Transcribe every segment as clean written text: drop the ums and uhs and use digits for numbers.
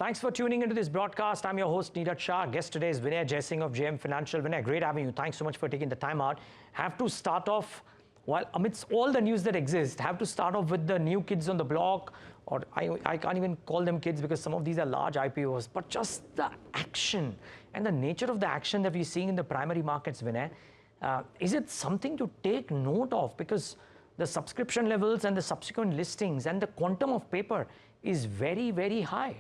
Thanks for tuning into this broadcast. I'm your host, Neeraj Shah. Guest today is Vinay Jaising of JM Financial. Vinay, great having you. Thanks so much for taking the time out. Have to start off, while amidst all the news that exists, have to start off with the new kids on the block, or I can't even call them kids because some of these are large IPOs, but just the action and the nature of the action that we're seeing in the primary markets, Vinay. Is it something to take note of? Because the subscription levels and the subsequent listings and the quantum of paper is very, very high.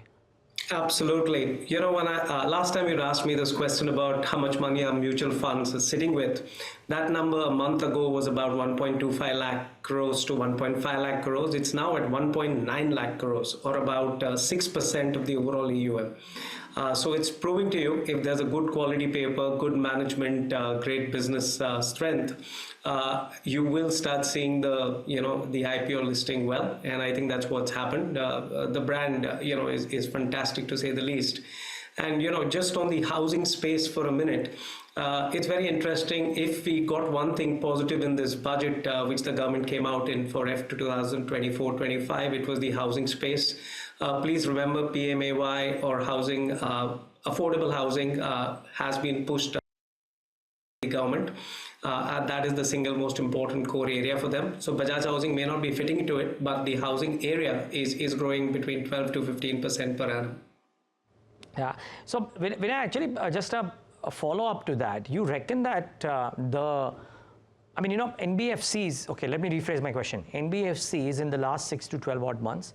Absolutely. You know, when last time you asked me this question about how much money our mutual funds are sitting with, that number a month ago was about 1.25 lakh crores to 1.5 lakh crores. It's now at 1.9 lakh crores, or about 6% of the overall AUM. So it's proving to you, if there's a good quality paper, good management, great business strength, you will start seeing the IPO listing well, and I think that's what's happened. The brand is fantastic, to say the least. And just on the housing space for a minute, it's very interesting. If we got one thing positive in this budget, which the government came out in for F 2024-25, it was the housing space. Please remember, PMAY, or housing, affordable housing, has been pushed by the government. That is the single most important core area for them. So Bajaj Housing may not be fitting into it, but the housing area is growing between 12 to 15% per annum. Yeah. So when I actually just a follow-up to that, you reckon that NBFCs, okay, let me rephrase my question. NBFCs in the last 6 to 12 odd months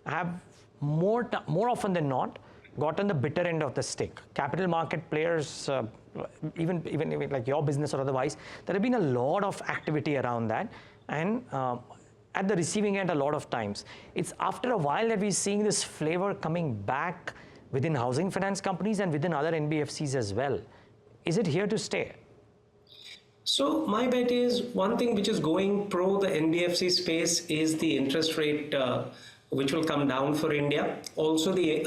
have more often than not gotten the bitter end of the stick. Capital market players, even like your business or otherwise, there have been a lot of activity around that, and at the receiving end a lot of times. It's after a while that we're seeing this flavor coming back within housing finance companies and within other NBFCs as well. Is it here to stay? So my bet is, one thing which is going pro the NBFC space is the interest rate, which will come down for India. Also the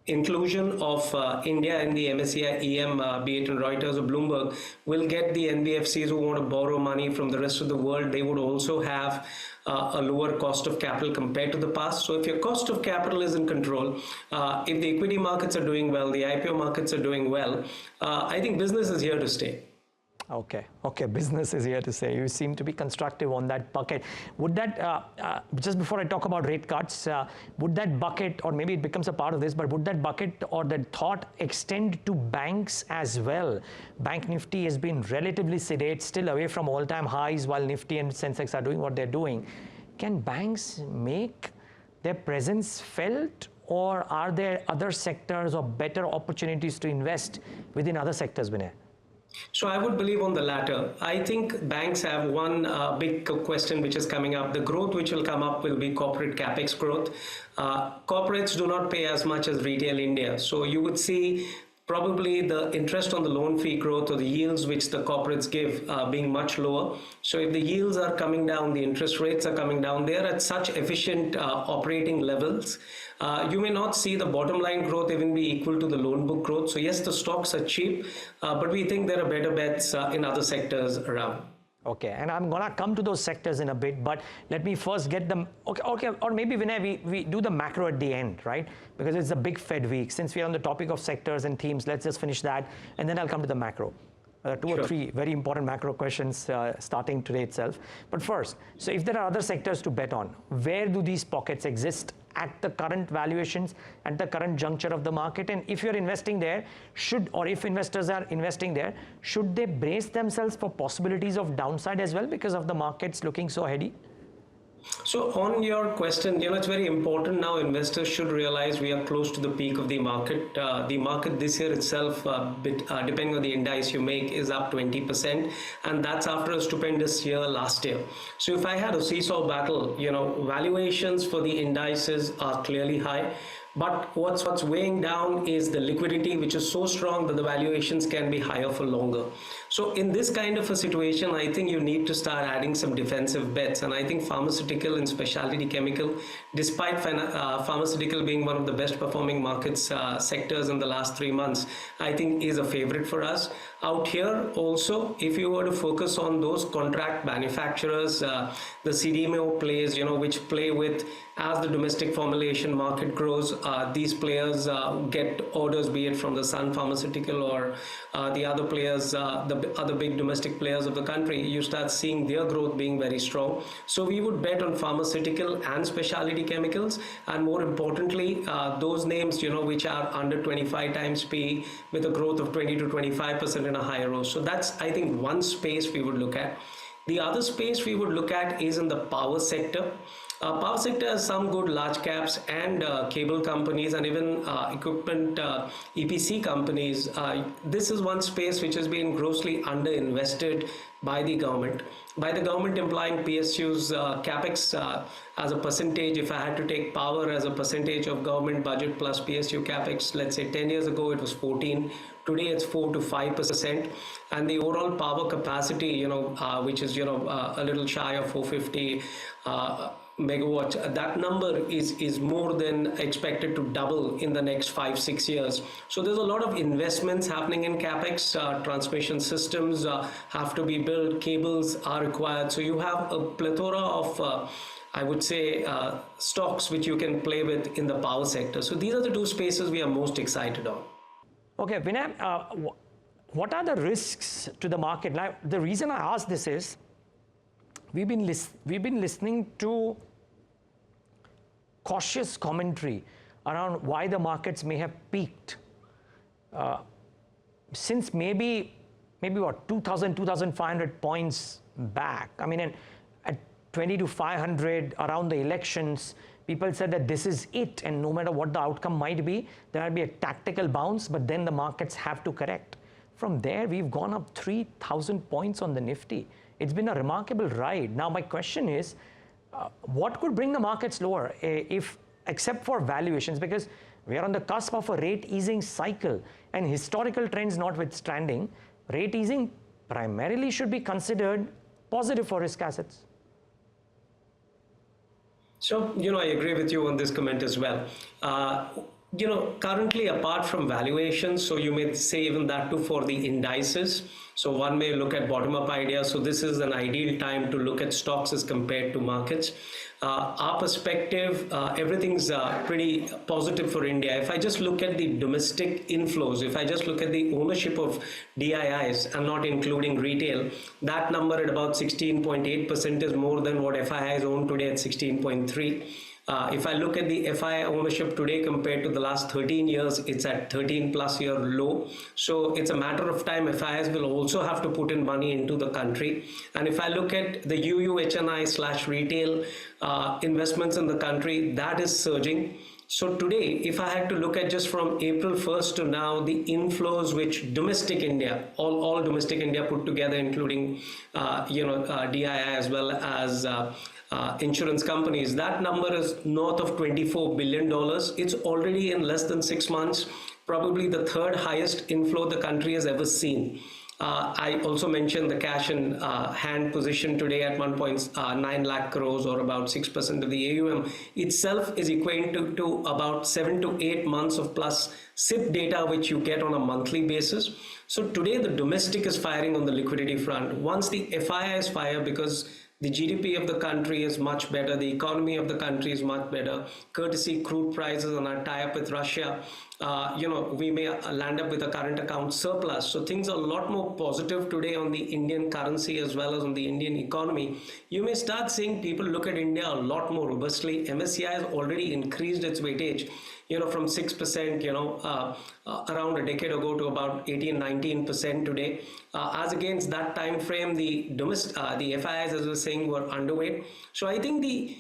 inclusion of India in the MSCI EM, be it in Reuters or Bloomberg, will get the NBFCs who want to borrow money from the rest of the world. They would also have a lower cost of capital compared to the past. So if your cost of capital is in control, if the equity markets are doing well, the IPO markets are doing well, I think business is here to stay. Okay, business is here to stay. You seem to be constructive on that bucket. Would that, just before I talk about rate cuts, would that bucket, or maybe it becomes a part of this, but would that bucket or that thought extend to banks as well? Bank Nifty has been relatively sedate, still away from all-time highs, while Nifty and Sensex are doing what they're doing. Can banks make their presence felt, or are there other sectors or better opportunities to invest within other sectors, Vinay? So I would believe on the latter. I think banks have one big question which is coming up. The growth which will come up will be corporate capex growth. Corporates do not pay as much as retail India. So you would see probably the interest on the loan fee growth, or the yields which the corporates give, being much lower. So if the yields are coming down, the interest rates are coming down, they are at such efficient operating levels, you may not see the bottom line growth even be equal to the loan book growth. So yes, the stocks are cheap, but we think there are better bets in other sectors around. Okay, and I'm gonna come to those sectors in a bit, but let me first get them. Okay, or maybe Vinay, we do the macro at the end, right? Because it's a big Fed week. Since we're on the topic of sectors and themes, let's just finish that, and then I'll come to the macro. Two or three very important macro questions starting today itself. But first, so if there are other sectors to bet on, where do these pockets exist at the current valuations, at the current juncture of the market? And if you're investing there, if investors are investing there, should they brace themselves for possibilities of downside as well because of the markets looking so heady? So on your question, it's very important now. Investors should realize we are close to the peak of the market. The market this year itself, depending on the index you make, is up 20%, and that's after a stupendous year last year. So if I had a seesaw battle, valuations for the indices are clearly high. But what's weighing down is the liquidity, which is so strong that the valuations can be higher for longer. So in this kind of a situation, I think you need to start adding some defensive bets. And I think pharmaceutical and specialty chemical, despite pharmaceutical being one of the best performing markets sectors in the last 3 months, I think is a favorite for us. Out here also, if you were to focus on those contract manufacturers, the CDMO players, which play with, as the domestic formulation market grows, these players get orders, be it from the Sun Pharmaceutical or the other players, the other big domestic players of the country. You start seeing their growth being very strong. So we would bet on pharmaceutical and specialty chemicals, and more importantly, those names, which are under 25 times P with a growth of 20 to 25% in a higher row. So that's, I think, one space we would look at. The other space we would look at is in the power sector. Power sector has some good large caps and cable companies and even equipment EPC companies. This is one space which has been grossly underinvested by the government. By the government implying PSU's capex as a percentage. If I had to take power as a percentage of government budget plus PSU capex, let's say 10 years ago it was 14. Today it's 4 to 5%, and the overall power capacity, which is a little shy of 450 megawatts. That number is more than expected to double in the next 5-6 years. So there's a lot of investments happening in capex. Transmission systems have to be built, cables are required. So you have a plethora of I would say stocks which you can play with in the power sector. So these are the two spaces we are most excited on. Okay, Vinay, what are the risks to the market? Now, the reason I ask this is we've been listening to cautious commentary around why the markets may have peaked since maybe what, 2,500 points back. I mean, at 20 to 500 around the elections, people said that this is it, and no matter what the outcome might be, there will be a tactical bounce, but then the markets have to correct. From there, we've gone up 3,000 points on the Nifty. It's been a remarkable ride. Now, my question is, what could bring the markets lower, except for valuations? Because we are on the cusp of a rate easing cycle, and historical trends notwithstanding, rate easing primarily should be considered positive for risk assets. So, I agree with you on this comment as well. Currently, apart from valuations, so you may say even that too for the indices. So one may look at bottom-up ideas. So this is an ideal time to look at stocks as compared to markets. Our perspective, everything's pretty positive for India. If I just look at the domestic inflows, if I just look at the ownership of DIIs and not including retail, that number at about 16.8% is more than what FIIs own today at 16.3%. If I look at the FII ownership today compared to the last 13 years, it's at 13 plus year low. So it's a matter of time. FIIs will also have to put in money into the country. And if I look at the UUHNI/retail investments in the country, that is surging. So today, if I had to look at just from April 1st to now, the inflows which domestic India, all domestic India put together, including DII as well as insurance companies, that number is north of $24 billion. It's already in less than 6 months, probably the third highest inflow the country has ever seen. I also mentioned the cash in hand position today at 1.9 lakh crores, or about 6% of the AUM itself, is equivalent to about 7 to 8 months of plus SIP data, which you get on a monthly basis. So today the domestic is firing on the liquidity front. Once the FIIs fire, because the GDP of the country is much better, the economy of the country is much better, courtesy crude prices on our tie-up with Russia, we may land up with a current account surplus. So things are a lot more positive today on the Indian currency as well as on the Indian economy. You may start seeing people look at India a lot more robustly. MSCI has already increased its weightage, from 6%, around a decade ago to about 18-19% today. As against that time frame, the FIIs, as we were saying, were underweight. So I think the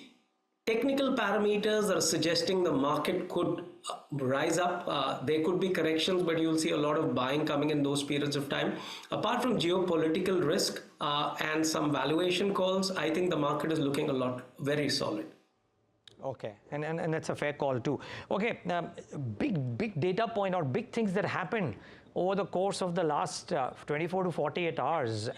technical parameters are suggesting the market could rise up. There could be corrections, but you'll see a lot of buying coming in those periods of time. Apart from geopolitical risk and some valuation calls, I think the market is looking very solid. Okay, and that's a fair call too. Okay, big data point or big things that happened over the course of the last 24 to 48 hours.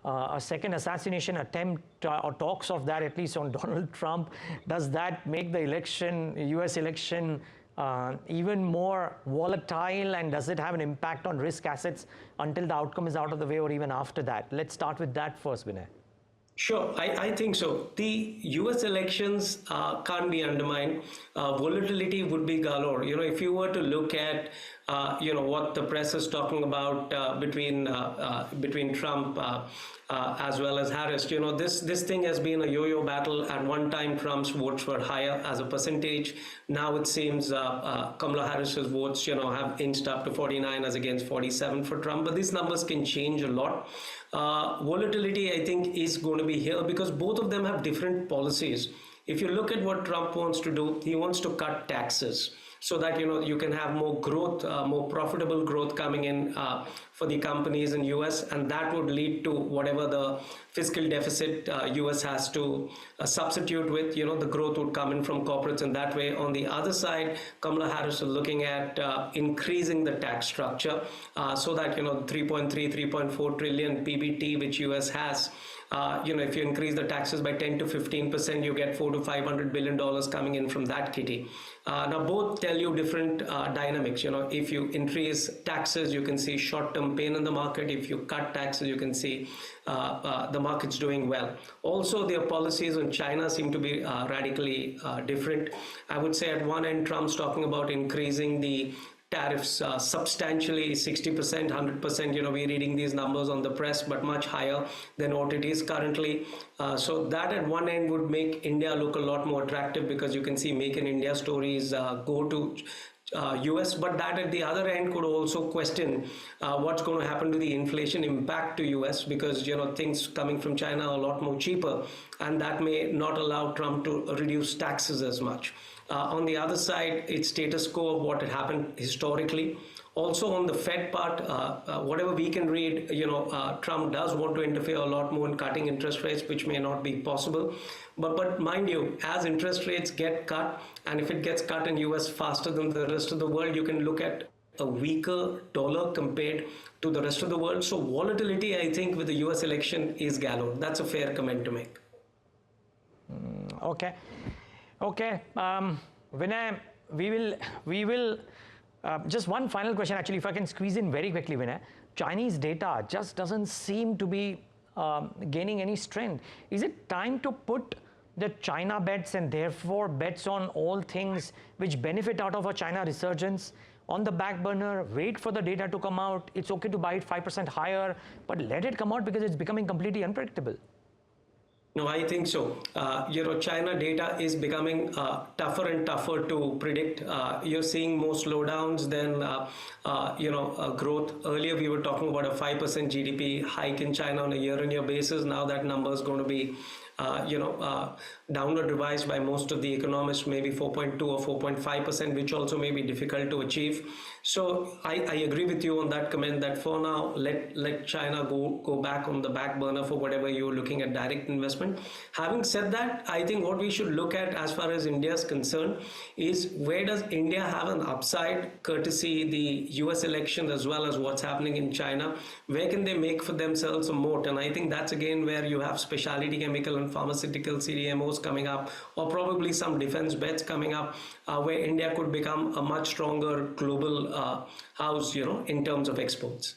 A second assassination attempt or talks of that, at least on Donald Trump. Does that make the election, US election, even more volatile, and does it have an impact on risk assets until the outcome is out of the way or even after that? Let's start with that first, Vinay. Sure, I think so. The US elections can't be undermined. Volatility would be galore. If you were to look at, what the press is talking about between Trump as well as Harris, this thing has been a yo-yo battle. At one time, Trump's votes were higher as a percentage. Now it seems Kamala Harris's votes, have inched up to 49 as against 47 for Trump. But these numbers can change a lot. Volatility, I think, is going to be here because both of them have different policies. If you look at what Trump wants to do, he wants to cut taxes so that you can have more growth, more profitable growth coming in for the companies in US, and that would lead to whatever the fiscal deficit US has to substitute with. The growth would come in from corporates in that way. On the other side, Kamala Harris is looking at increasing the tax structure so that 3.3, 3.4 trillion PBT which US has. If you increase the taxes by 10 to 15%, you get $400 to $500 billion coming in from that kitty. Now, both tell you different dynamics. If you increase taxes, you can see short-term pain in the market. If you cut taxes, you can see the market's doing well. Also, their policies on China seem to be radically different. I would say at one end, Trump's talking about increasing the tariffs substantially, 60%, 100%. We're reading these numbers on the press, but much higher than what it is currently. So that at one end would make India look a lot more attractive because you can see Make in India stories go to US, but that at the other end could also question what's going to happen to the inflation impact to US because things coming from China are a lot more cheaper, and that may not allow Trump to reduce taxes as much. On the other side, it's status quo of what had happened historically. Also on the Fed part, whatever we can read, Trump does want to interfere a lot more in cutting interest rates, which may not be possible. But mind you, as interest rates get cut, and if it gets cut in US faster than the rest of the world, you can look at a weaker dollar compared to the rest of the world. So volatility, I think, with the US election is galore. That's a fair comment to make. Okay. Vinay, we will just one final question, actually, if I can squeeze in very quickly, Vinay. Chinese data just doesn't seem to be gaining any strength. Is it time to put the China bets and therefore bets on all things which benefit out of a China resurgence on the back burner, wait for the data to come out? It's okay to buy it 5% higher, but let it come out because it's becoming completely unpredictable. No, I think so. China data is becoming tougher and tougher to predict. You're seeing more slowdowns than, growth. Earlier, we were talking about a 5% GDP hike in China on a year-on-year basis. Now that number is going to be downward revised by most of the economists, maybe 4.2 or 4.5%, which also may be difficult to achieve. So I agree with you on that comment that for now, let China go back on the back burner for whatever you're looking at direct investment. Having said that, I think what we should look at as far as India is concerned is where does India have an upside courtesy the US election as well as what's happening in China? Where can they make for themselves a moat? And I think that's again where you have specialty chemical and pharmaceutical CDMOs coming up, or probably some defense bets coming up, where India could become a much stronger global house, in terms of exports.